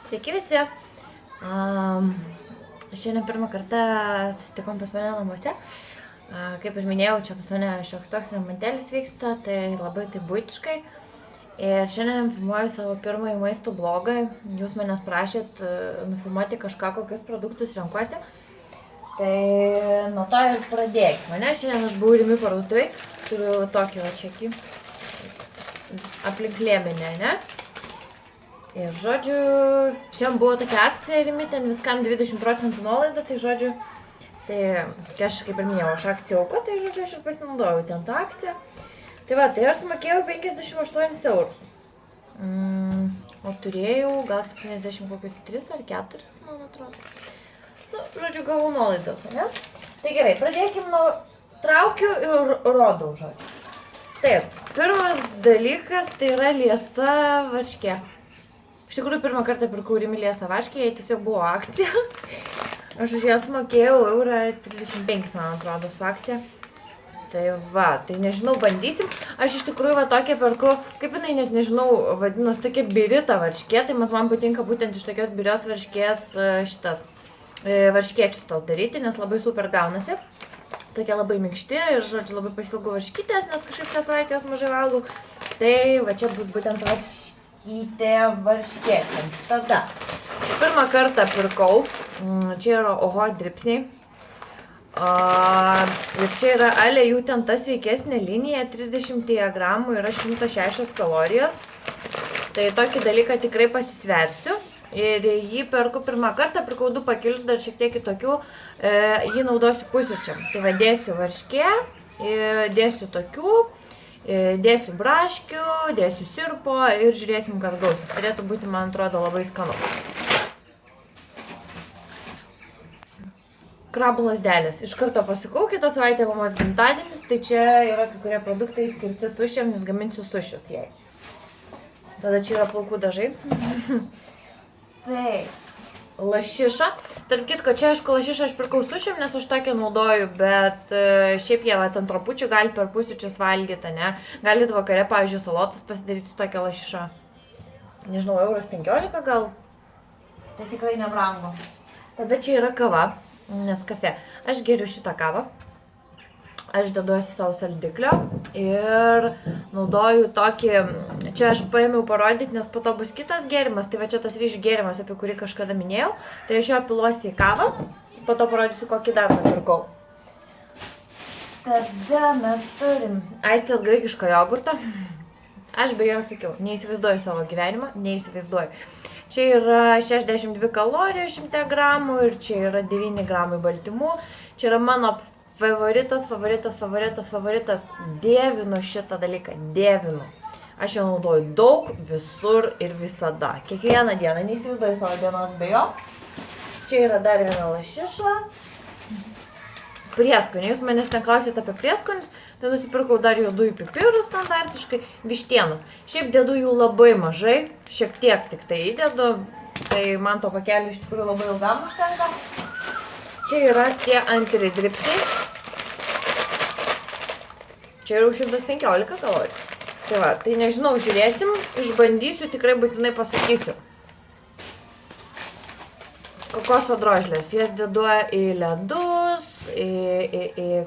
Sveiki visi. Šiandien pirmą kartą susitikom pas mane namuose. Kaip ir minėjau, čia pas mane šioks toks remontėlis vyksta, tai labai tai buitiškai. Ir šiandien filmuoju savo pirmąjį maisto blogą. Jūs manęs prašėt nufilmuoti kažką, kokius produktus renkuosi. Tai nuo to ir pradėkime. Šiandien aš buvau Rimi parduotuvėj. Turiu tokį va čekį. Aplink liemenę, ne? Ir žodžiu, šiandien buvo tokia akcija Rimi, ten viskam 20% nuolaida, tai žodžiu, tai aš kaip ir minėjau, aš akciją auka, tai žodžiu, aš ir pasinaudojau ten tą akciją. Tai va, tai aš sumokėjau 58 eurus. O turėjau gal 70 kokius 3 ar 4, man atrodo. Nu, žodžiu, gavau nuolaidos, ne? Tai gerai, pradėkim nuo traukiu ir rodau, žodžiu. Taip, pirmas dalykas tai yra liesa varškė. Iš tikrųjų, pirmą kartą pirkau Rimi liesą varškę, jai tiesiog buvo akcija. Aš už ją sumokėjau €35, man atrodo, su akcija. Tai va, tai nežinau, bandysim. Aš iš tikrųjų va tokią perku, kaip jinai net nežinau, vadinosi tokia birita varškė, tai man patinka būtent iš tokios birios varškės šitas varškėčius tos daryti, nes labai super gaunasi. Tokie labai minkšti ir, žodžiu, labai pasilgau varškytės, nes kažkaip šią savaitę jos mažai valgau. Tai va čia bus būtent varškė. Tada, čia pirmą kartą pirkau, čia yra oho dripsniai. Ir čia yra ale jų ten ta sveikesnė linija, 30 gramų yra 106 kalorijos. Tai tokį dalyką tikrai pasisversiu. Ir jį perku pirmą kartą, pirkau 2 pakelius, dar šiek tiek kitokių, jį naudosiu pusryčiam. Tai va, dėsiu varškė, dėsiu tokių, dėsiu braškių, dėsiu sirpo ir žiūrėsim, kas gausis. Turėtų būti, man atrodo, labai skanu. Krabų lasdelės. Iš karto pasakau, kitą savaitę mamos gimtadienis, tai čia yra kai kurie produktai skirti sušiam, nes gaminsiu sušius jai. Tada čia yra plaukų dažai. Taip, lašiša. Tarp kitko, čia aišku lašišą aš pirkau sušiam, nes aš tokią naudoju, bet šiaip jie ant trupučių gali per pusryčius valgyti, ne? Galit vakare, pavyzdžiui, salotas pasidaryti su tokią lašišą. Nežinau, €15 gal. Tai tikrai nebrangu. Tada čia yra kava, nes kafe. Aš geriu šitą kavą. Aš deduosi savo saldiklio ir naudoju tokį, čia aš paėmiau parodyti, nes po to bus kitas gėrimas, tai va čia tas ryžių gėrimas, apie kurį kažkada minėjau, tai aš jo piluosi į kavą, po to parodysiu, kokį dar nupirkau. Tada mes turim Aistės graikišką jogurtą, aš be jo sakiau, neįsivaizduoju savo gyvenimą, neįsivaizduoju. Čia yra 62 kalorijos 100 gramų ir čia yra 9 gramai baltymų, čia yra mano favoritas. Dievinu šitą dalyką, dievinu. Aš jo naudoju daug, visur ir visada. Kiekvieną dieną, neįsivaizduoju savo dienos be jo. Čia yra dar viena lašiša. Prieskoniai, jūs manęs ten klausėte apie prieskonius, tai nusipirkau dar juodųjų pipirų standartiškai, vištienos. Šiaip dedu jų labai mažai, šiek tiek tik tai įdedu, tai man to pakelio iš tikrųjų labai ilgam užtenka. Čia yra tie antridripsiai. Čia yra 115 kalorijų. Tai va, tai nežinau, žiūrėsim, išbandysiu, tikrai būtinai pasakysiu. Kokoso drožlės, jas dedu į ledus,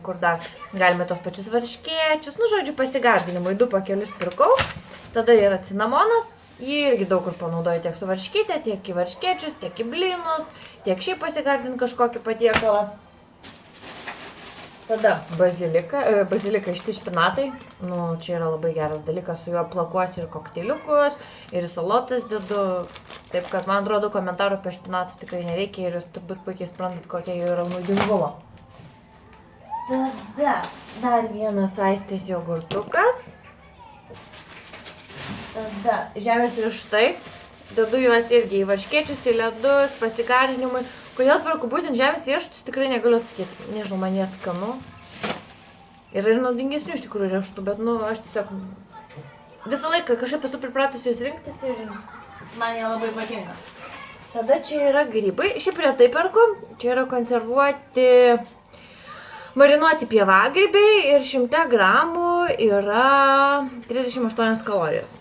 kur dar galime tos pačius varškėčius, nu žodžiu pasigardinimui, 2 pakelius pirkau. Tada yra cinamonas, jį irgi daug kur panaudoju tiek su varškytė, tiek į varškėčius, tiek į blynus, tiek šiaip pasigardinti kažkokį patiekalą. Tada bazilika išti špinatai, nu čia yra labai geras dalykas, su juo plakuosi ir kokteiliukus, ir į salotas dedu, taip kad man atrodo komentarų apie špinatus tikrai nereikia ir jūs turbūt puikiai suprantat, kokia jų yra naudingumo. Tada dar vienas Aistės jogurtukas. Tada žemės riešutai, dedu juos irgi į varškėčius, į ledus, pasigardinimui. Kodėl perku būtent žemės riešutus, tikrai negaliu atsakyti. Nežinau, man jie skanu. Yra ir naudingesnių iš tikrųjų riešutų, bet nu aš tiesiog visą laiką kažkaip esu pripratusi juos rinktis ir man jie labai patinka. Tada čia yra grybai, šiaip retai perku, čia yra konservuoti marinuoti pievagrybiai ir 100 gramų yra 38 kalorijos.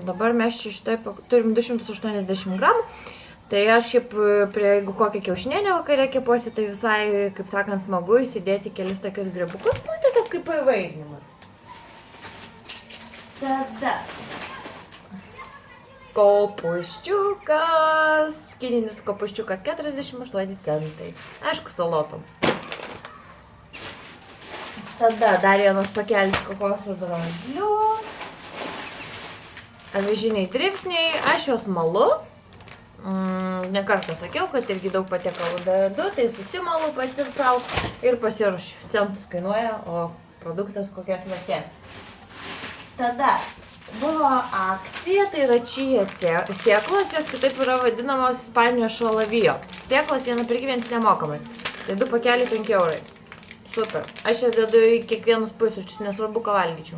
dabar mes čia šitai turim 280 gramų. Tai aš šiaip, jeigu kokią kiaušinienę vakarė kepuosi, tai visai, kaip sakant, smagu įsidėti kelis tokius grybukus, nu tiesiog kaip įvairinimas. Tada kopūsčiukas, kininis kopūsčiukas 48 centai, aišku, salotom. Tada dar vienas pakelis kokosų drožlių, avižiniai dribsniai, aš juos malu. Ne kartą sakiau, kad irgi daug patiekalų dedu, tai susimalu pati savo ir pasiruošiu. Centus kainuoja, o produktas kokias vertės. Tada buvo akcija, tai yra čija sėklos, jos kitaip yra vadinamos Ispanijos šalavijo. Sėklos vieną pirki vienas nemokamai. Tai 2 pakeliai 5 eurai. Super. Aš jas dedu į kiekvienus pusryčius, nesvarbu, ką valgyčiau.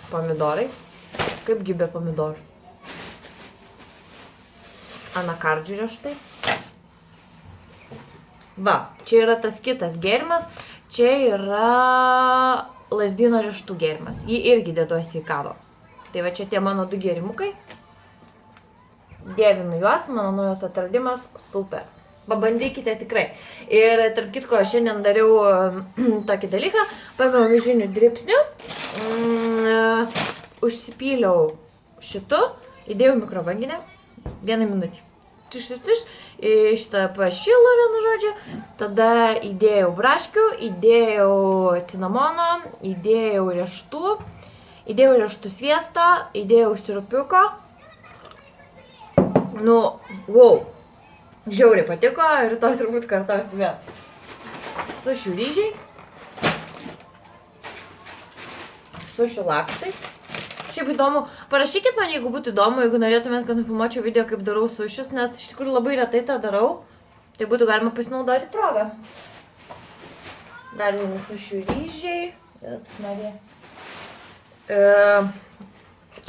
Pomidorai. Kaip gybė pomidorų. Anakardžių riešutai. Va, čia yra tas kitas gėrimas. Čia yra lazdyno riešutų gėrimas. Jį irgi deduosi į kavą. Tai va čia tie mano 2 gėrimukai. Dievinu juos, mano naujas atradimas, super. Pabandykite tikrai. Ir tarp kitko, šiandien dariau tokį dalyką. Paėmiau avižinių dribsnių, užsipyliau šitu, įdėjau mikrobanginę, 1 minutį. Šitą pašilo vienu žodžiu, tada įdėjau braškių, įdėjau cinamono, įdėjau riešutų sviesto, įdėjau sirupiuko. Nu, wow, žiauriai patiko ir rytoj turbūt kartosiu vėl. Sušių ryžiai, sušių lakštai. Šiaip įdomu, parašykit man, jeigu būtų įdomu, jeigu norėtumėt, kad nufilmuočiau video, kaip darau sušius, nes iš tikrųjų labai retai tą darau, tai būtų galima pasinaudoti progą. Dar vieni sušių ryžiai.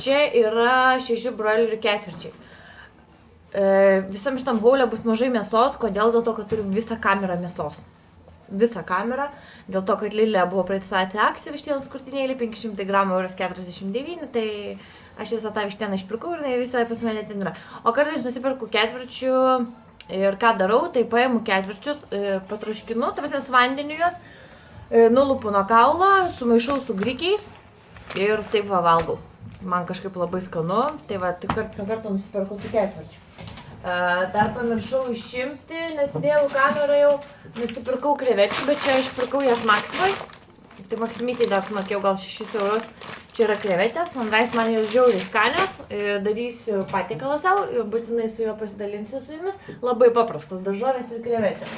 Čia yra 6 broilerių ketvirčiai. Visam šitam haule bus mažai mėsos, kodėl? Dėl to, kad turiu visą kamerą mėsos. Visą kamerą. Dėl to, kad Lidle buvo praeitą savaitę akcija vištienos krūtinėlį, 500 gramų euras 49, tai aš visą tą vištieną išpirkau ir visą pas mane ten yra. O kartais nusiperku ketvirčių ir ką darau, tai paimu ketvirčius, patroškinu, tarsi su vandeniu juos, nulupu nuo kaulo, sumaišau su grikiais ir taip va valgau. Man kažkaip labai skanu, tai va, tik kartą nusiperku tų ketvirčių. Dar pamiršau išimti, nes dėjau kamerą jau, nusipirkau krevečių, bet čia išpirkau jas Maksimai. Tai Maksimytei dar sumokėjau gal 6 eurus. Čia yra krevetės, man jos žiauriai skanios, darysiu patiekalą savo ir būtinai su juo pasidalinsiu su jumis. Labai paprastas daržovės ir krevetės.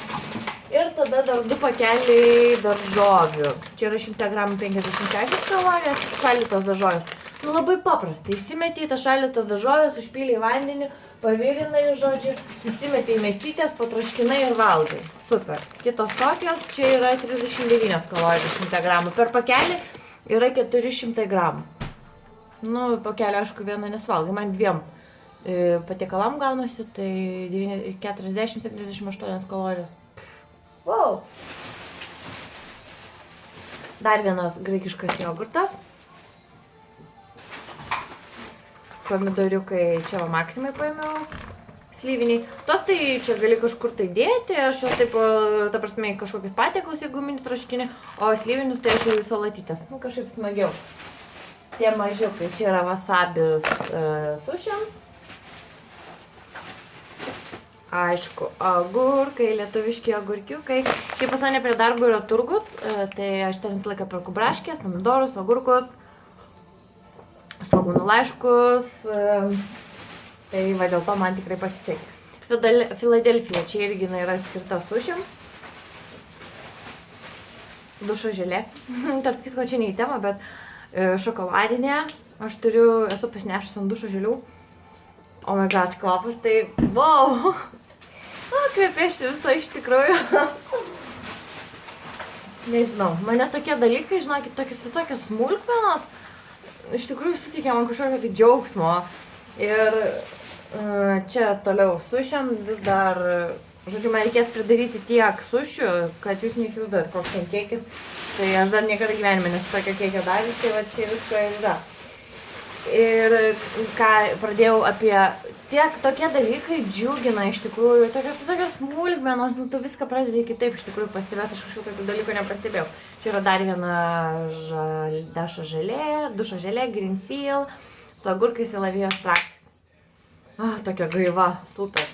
Ir tada dar 2 pakeliai daržovių. Čia yra 100 gramų 56 kalorijos, šaldytos daržovės. Nu labai paprasta, įsimetė į tą šaldytas daržovės, užpylė į vandenį, pavirinai, žodžiu, įsimetė į mėsytės, patroškinai ir valgai. Super. Kitos tokios, čia yra 39 kalorijos 100 gramų. Per pakelį yra 400 gramų. Nu, pakelį, aišku, vieną nesvalgai, man 2 patiekalam gaunasi, tai 40-78 kalorijos. Wow. Dar vienas graikiškas jogurtas. Pomidoriukai čia va Maksimai paėmiau, slyviniai. Tos tai čia gali kažkur tai dėti, aš juos taip, ta prasme, kažkokius patiekalus, jeigu mini troškinį, o slyvinius tai aš jau į salatytes. Nu, kažkaip smagiau. Tie mažiukai, čia yra wasabis sušiams. Aišku, agurkai, lietuviški agurkiukai. Čia pas mane prie darbo yra turgus, tai aš ten visą laiką perku braškės, pomidorus, agurkus, svogūnų laiškus, tai va dėl to man tikrai pasisekė. Filadelfija, čia irgi yra skirta sušiam. Dušo želė. Tarp kitko, čia ne į temą, bet šokoladinė. Aš esu pasinešus ant dušo želių. Oh my god, kvapas, tai wow! Kvepėsiu visą iš tikrųjų. Nežinau, mane tokie dalykai, žinokit, tokios visokios smulkmenos, iš tikrųjų suteikia man kažkokio tai džiaugsmo. Ir čia toliau sušiam vis dar Žodžiu, man reikės pridaryti tiek sušių, kad jūs neįsivaizduojat, koks ten kiekis. Tai aš dar niekada gyvenime nesu tokio kiekio davęs, tai va čia visko ir yra. Ir ką pradėjau apie tiek tokie dalykai džiugina iš tikrųjų, tokios smulkmenos, nu tu viską pradedi kitaip iš tikrųjų pastebėti, aš kažkokių tokių dalykų nepastebėjau. Čia yra dar viena dušo želė, Greenfield, su agurkais ir alavijos traktais. Tokia gaiva, super.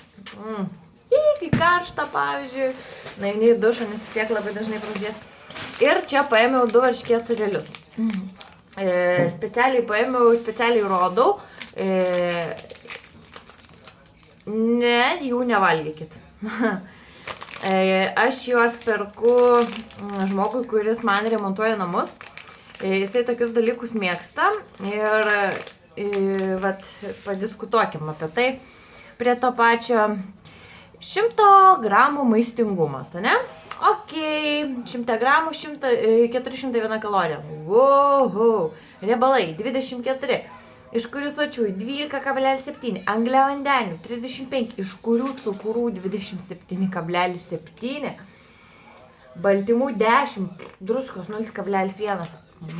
Kai karšta, pavyzdžiui, naivni į dušą, nes vis tiek labai dažnai prasidės. Ir čia paėmiau 2 varškės sūrelius. Specialiai rodau. Ne, jų nevalgykit. Aš juos perku žmogui, kuris man remontuoja namus. Jisai tokius dalykus mėgsta ir vat, padiskutuokim apie tai. Prie to pačio 100 gramų maistingumas, ne? Ok, 100 gramų, 401 kalorija. Wow, riebalai 24, iš kurių sočiųjų 12,7, angliavandenių 35, iš kurių cukrų 27,7, baltymų 10, druskos 0,1.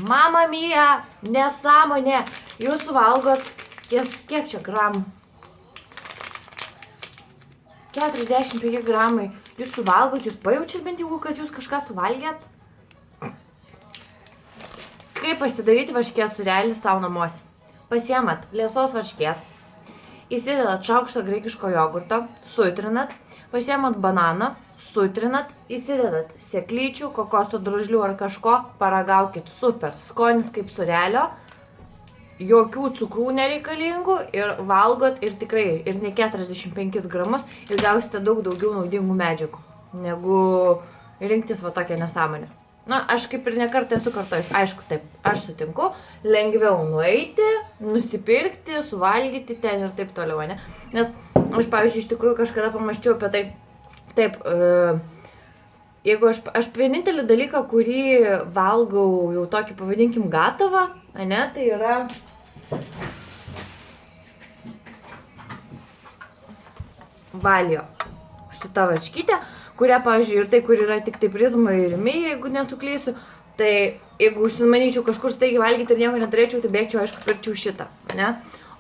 Mama mia, nesąmonė, jūs suvalgot, kiek čia gramų? 45 gramai. Jūs suvalgot, jūs pajaučiat bent jau, kad jūs kažką suvalgėt? Kaip pasidaryti varškės sūrelį savo namuose? Pasiemat liesos varškės, įsidedat šaukštą graikiško jogurto, sutrinat, pasiemat bananą, sutrinat, įsidedat sėklyčių, kokoso drožlių ar kažko, paragaukit, super, skonis kaip sūrelio, jokių cukrų nereikalingų ir valgot ir tikrai, ir ne 45 gramus ir gausite daug daugiau naudingų medžiagų, negu rinktis va tokią nesąmonę. Na, aš kaip ir nekartą esu kartojus, aišku, taip, aš sutinku, lengviau nueiti, nusipirkti, suvalgyti ten ir taip toliau, ne? Nes aš, pavyzdžiui, iš tikrųjų kažkada pamąsčiau apie tai, taip, jeigu aš vienintelį dalyką, kurį valgau jau tokį, pavadinkim, gatavą, ne, tai yra valio. Šitą varškytę, kurią, pavyzdžiui, ir tai, kur yra tik tai prizma ir mi, jeigu nesuklysiu, tai jeigu užsimanyčiau kažkur staigiai valgyti ir nieko neturėčiau, tai bėgčiau, aišku, pirkčiau šitą, ne?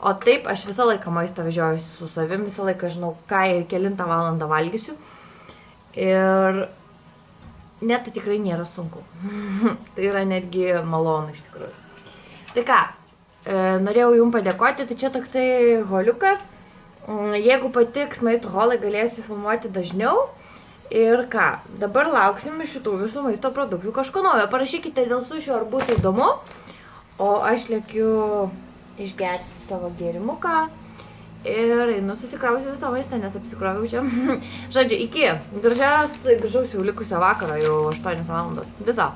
O taip, aš visą laiką maistą vežiojuosi su savim, visą laiką žinau, ką ir kelintą valandą valgysiu. Ir net tai tikrai nėra sunku. Tai yra netgi malonu iš tikrųjų. Tai ką, norėjau jums padėkoti, tai čia toksai holiukas. Jeigu patiks maisto holai, galėsiu filmuoti dažniau. Ir ką, dabar lauksim iš šitų visų maisto produktų kažko naujo. Parašykite dėl sušių, ar būtų įdomu. O aš lėkiu išgersiu savo gėrimuką. Ir einu susikrausiu visą maistą, nes apsikroviau čia. Žodžiu, iki gražaus jau likusio vakaro, jau 8 valandos. Viso.